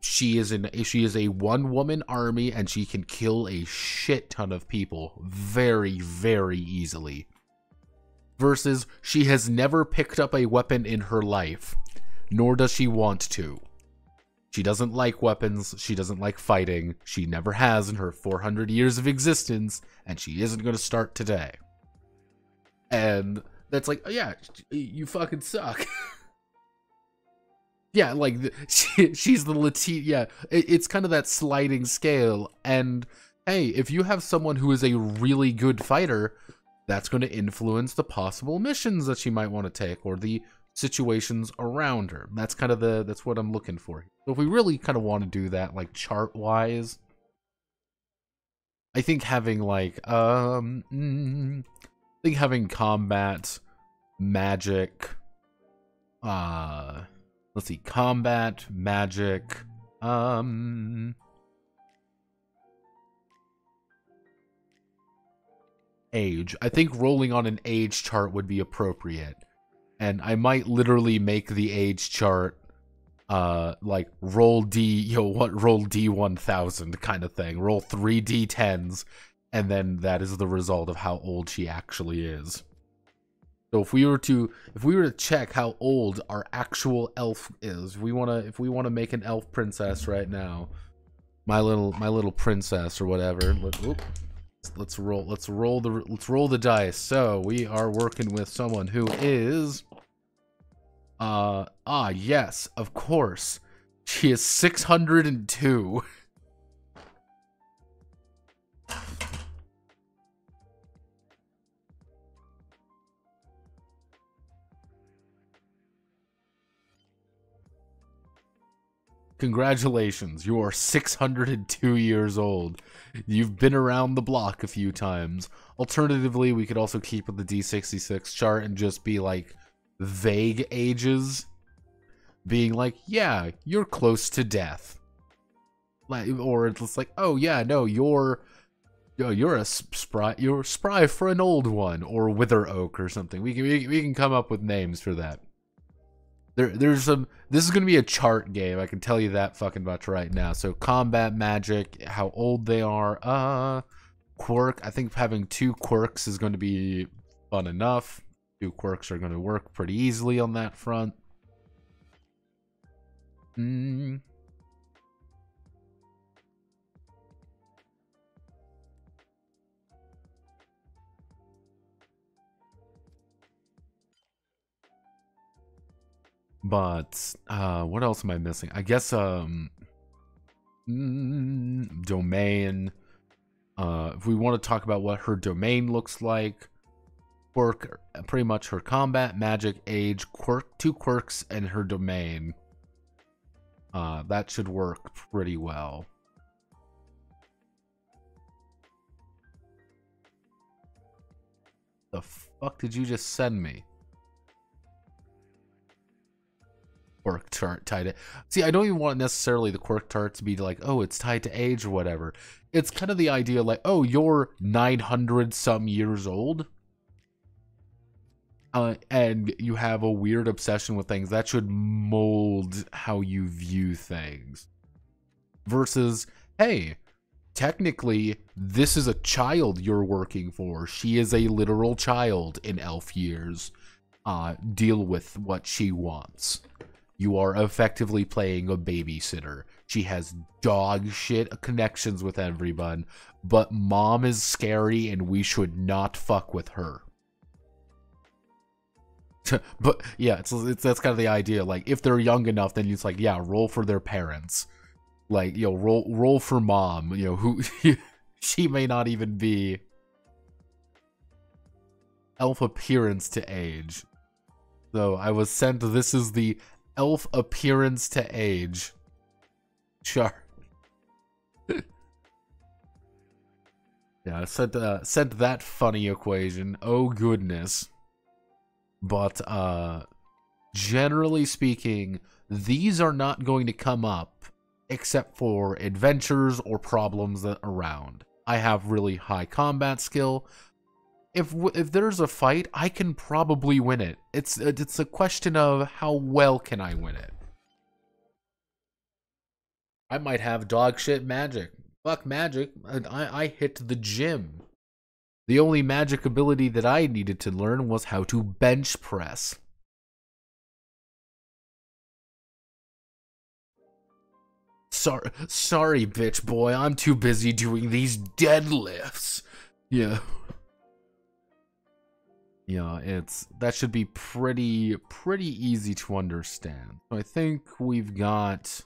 She is a one-woman army and she can kill a shit ton of people very, very easily. Versus, she has never picked up a weapon in her life, nor does she want to. She doesn't like weapons, she doesn't like fighting, she never has in her 400 years of existence, and she isn't going to start today. And that's like, oh, yeah, you fucking suck. Yeah, like, she's the Latina, yeah, it's kind of that sliding scale, and hey, if you have someone who is a really good fighter, that's going to influence the possible missions that she might want to take, or the situations around her. That's kind of that's what I'm looking for. So if we really kind of want to do that, like chart wise, I think having like having combat, magic, let's see, combat, magic, age. I think rolling on an age chart would be appropriate. And I might literally make the age chart, like roll roll D1000 kind of thing. Roll 3 D10s, and then that is the result of how old she actually is. So if we were to check how old our actual elf is, if we wanna make an elf princess right now, my little princess or whatever. Let's roll the dice. So we are working with someone who is yes, of course. She is 602. Congratulations, you are 602 years old. You've been around the block a few times. Alternatively, we could also keep with the D66 chart and just be like, vague ages, being like, yeah, you're close to death. Like, or it's like, oh yeah, no, you're spry for an old one, or wither oak or something. We can come up with names for that. There's some. This is gonna be a chart game. I can tell you that fucking much right now. So combat magic, how old they are. Quirk. I think having 2 quirks is going to be fun enough. 2 quirks are going to work pretty easily on that front. But what else am I missing? I guess domain. If we want to talk about what her domain looks like, quirk, pretty much her combat, magic, age, quirk, 2 quirks, and her domain. That should work pretty well. The fuck did you just send me? Quirk chart tied to... See, I don't even want necessarily the quirk chart to be like, oh, it's tied to age or whatever. It's kind of the idea like, oh, you're 900 some years old. And you have a weird obsession with things. That should mold how you view things. Versus, hey, technically, this is a child you're working for. She is a literal child in elf years. Deal with what she wants. You are effectively playing a babysitter. She has dog shit connections with everyone, but mom is scary and we should not fuck with her. But yeah, it's that's kind of the idea. Like, if they're young enough, then it's like, yeah, roll for their parents. Like, you know, roll for mom. You know, who she may not even be elf appearance to age. So I was sent. This is the elf appearance to age chart. Yeah, I sent that funny equation. Oh goodness. But generally speaking, these are not going to come up except for adventures or problems that around. I have really high combat skill. If there's a fight, I can probably win it. It's a question of how well can I win it. I might have dog shit magic. Fuck magic. I hit the gym. The only magic ability that I needed to learn was how to bench press. Sorry, bitch boy. I'm too busy doing these deadlifts. Yeah. Yeah, that should be pretty easy to understand. So I think we've got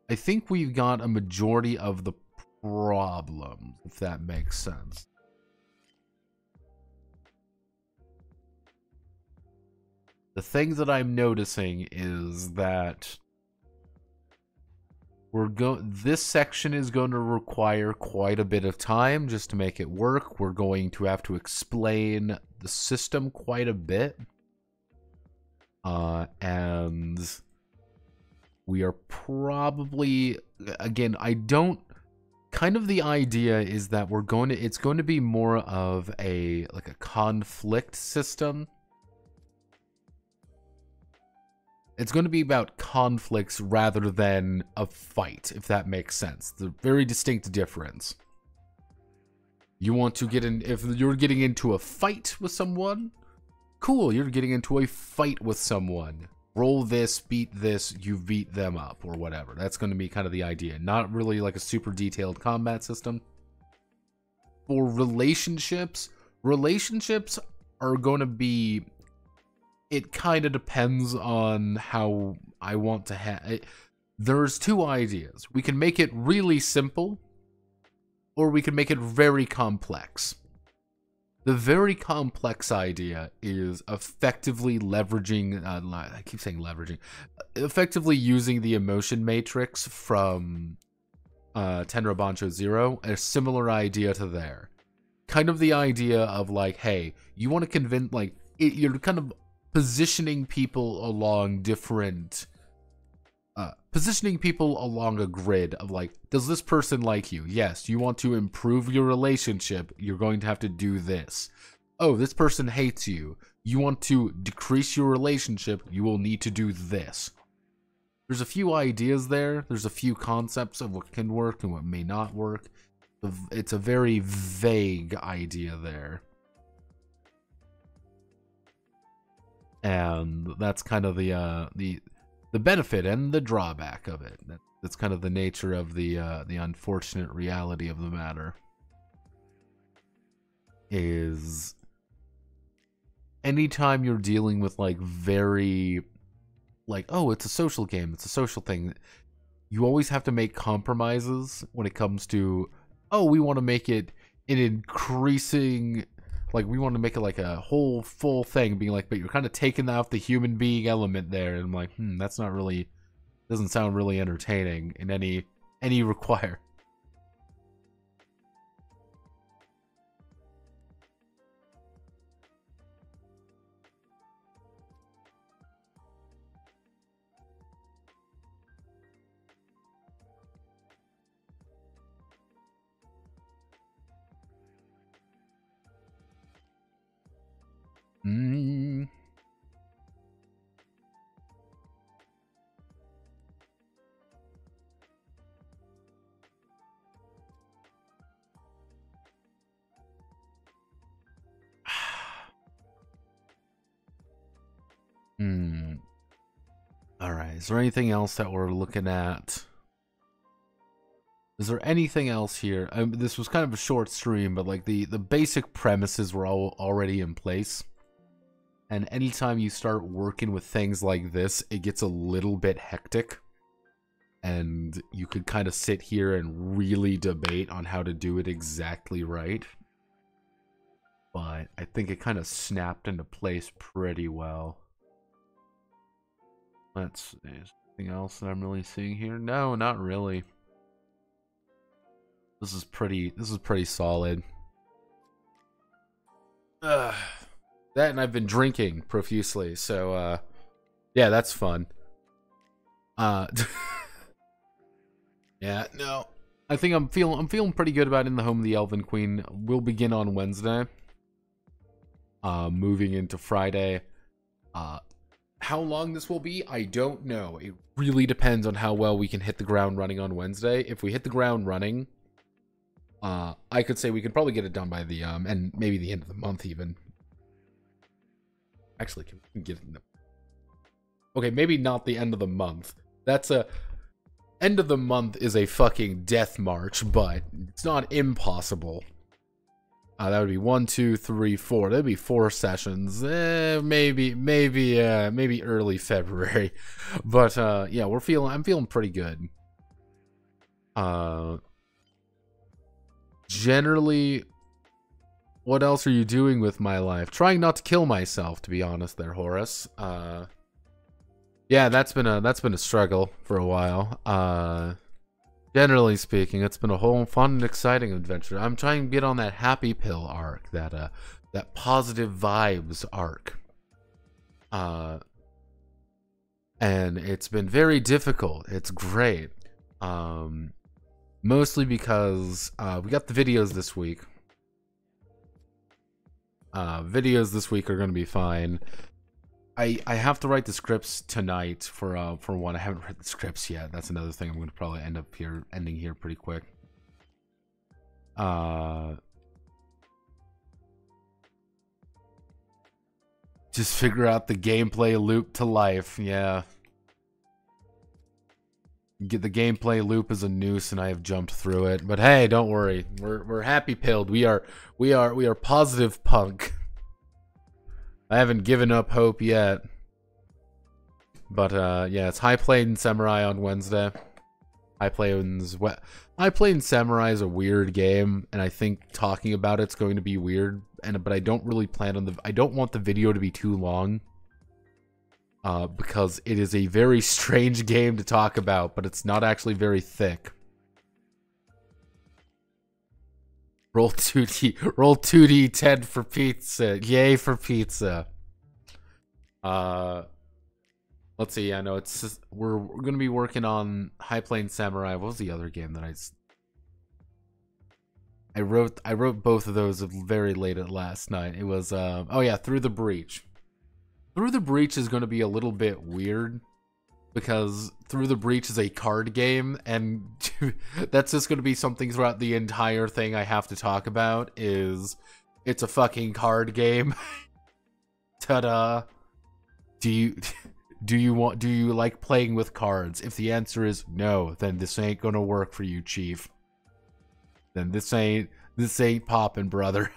a majority of the problems, if that makes sense. The thing that I'm noticing is that this section is going to require quite a bit of time just to make it work. We're going to have to explain the system quite a bit. And we are probably, again, kind of the idea is that it's going to be more of a conflict system. It's going to be about conflicts rather than a fight, if that makes sense. The very distinct difference. You want to if you're getting into a fight with someone, cool, you're getting into a fight with someone. Roll this, beat this, you beat them up, or whatever. That's going to be kind of the idea. Not really like a super detailed combat system. For relationships are going to be... It kind of depends on how I want to have it. There's 2 ideas. We can make it really simple, or we can make it very complex. The very complex idea is effectively leveraging, I keep saying leveraging, effectively using the emotion matrix from Tenra Bancho Zero, a similar idea to there. Kind of the idea of like, hey, you want to convince, like, you're kind of positioning people along different, positioning people along a grid of like, does this person like you? Yes. You want to improve your relationship, you're going to have to do this. Oh, this person hates you. You want to decrease your relationship, you will need to do this. There's a few ideas there. There's a few concepts of what can work and what may not work. It's a very vague idea there. And that's kind of the benefit and the drawback of it. That's kind of the nature of the unfortunate reality of the matter. Is anytime you're dealing with like very, like, oh, it's a social game, it's a social thing, you always have to make compromises when it comes to, oh, we want to make it an increasing, like, we want to make it like a whole full thing, being like, but you're kind of taking out the human being element there, and I'm like, that's not really, doesn't sound really entertaining in any require. Alright, is there anything else that we're looking at? Is there anything else here? This was kind of a short stream, but like the basic premises were all already in place. And anytime you start working with things like this, it gets a little bit hectic. And you could kind of sit here and really debate on how to do it exactly right. But I think it kind of snapped into place pretty well. Let's see. Is there anything else that I'm really seeing here? No, not really. This is pretty solid. That, and I've been drinking profusely, so yeah, that's fun. Yeah, no. I think I'm feeling pretty good about In the Home of the Elven Queen. We'll begin on Wednesday. Moving into Friday. How long this will be, I don't know. It really depends on how well we can hit the ground running on Wednesday. If we hit the ground running, I could say we could probably get it done by the and maybe the end of the month even. Actually, can we get it in the... Okay, maybe not the end of the month. That's a... End of the month is a fucking death march, but it's not impossible. That would be 1, 2, 3, 4. That'd be 4 sessions. Maybe early February. But yeah, I'm feeling pretty good. Generally, what else are you doing with my life? Trying not to kill myself, to be honest there, Horace. Yeah, that's been a struggle for a while. Generally speaking, it's been a whole fun and exciting adventure. I'm trying to get on that happy pill arc, that positive vibes arc. And it's been very difficult. It's great. Mostly because we got the videos this week. Videos this week are going to be fine. I have to write the scripts tonight for one. I haven't read the scripts yet. That's another thing. I'm going to probably ending here pretty quick. Just figure out the gameplay loop to life. Yeah. Get the gameplay loop as a noose, and I have jumped through it. But hey, don't worry. We're happy pilled. We are positive punk. I haven't given up hope yet. But yeah, it's High Plane Samurai on Wednesday. High Plane Samurai is a weird game, and I think talking about it's going to be weird. But I don't really plan on I don't want the video to be too long. Because it is a very strange game to talk about, but it's not actually very thick. Roll 2D 10 for pizza. Yay for pizza. Let's see. I know it's just, we're gonna be working on High Plains Samurai. What was the other game that I wrote both of those very late at last night. It was oh yeah, Through the Breach. Through the Breach is going to be a little bit weird because Through the Breach is a card game, and that's just going to be something throughout the entire thing I have to talk about. Is it's a fucking card game. Ta-da! Do you like playing with cards? If the answer is no, then this ain't gonna work for you, Chief. Then this ain't poppin', brother.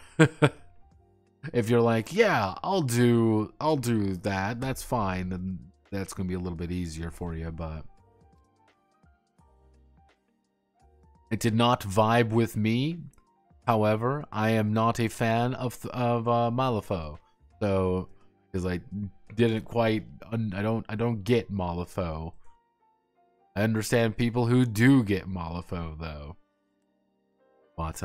If you're like, yeah, I'll do that, that's fine, then that's gonna be a little bit easier for you, but it did not vibe with me. However, I am not a fan of Malifaux, so because I didn't quite, I don't get Malifaux. I understand people who do get Malifaux though. But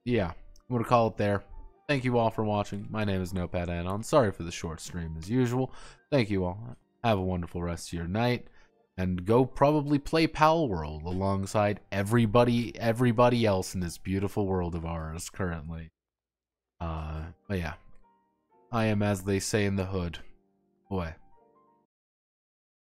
yeah, I'm gonna call it there. Thank you all for watching. My name is Notepad Anon. Sorry for the short stream as usual. Thank you all. Have a wonderful rest of your night. And go probably play Pal World alongside everybody else in this beautiful world of ours currently. But yeah. I am, as they say in the hood. Boy.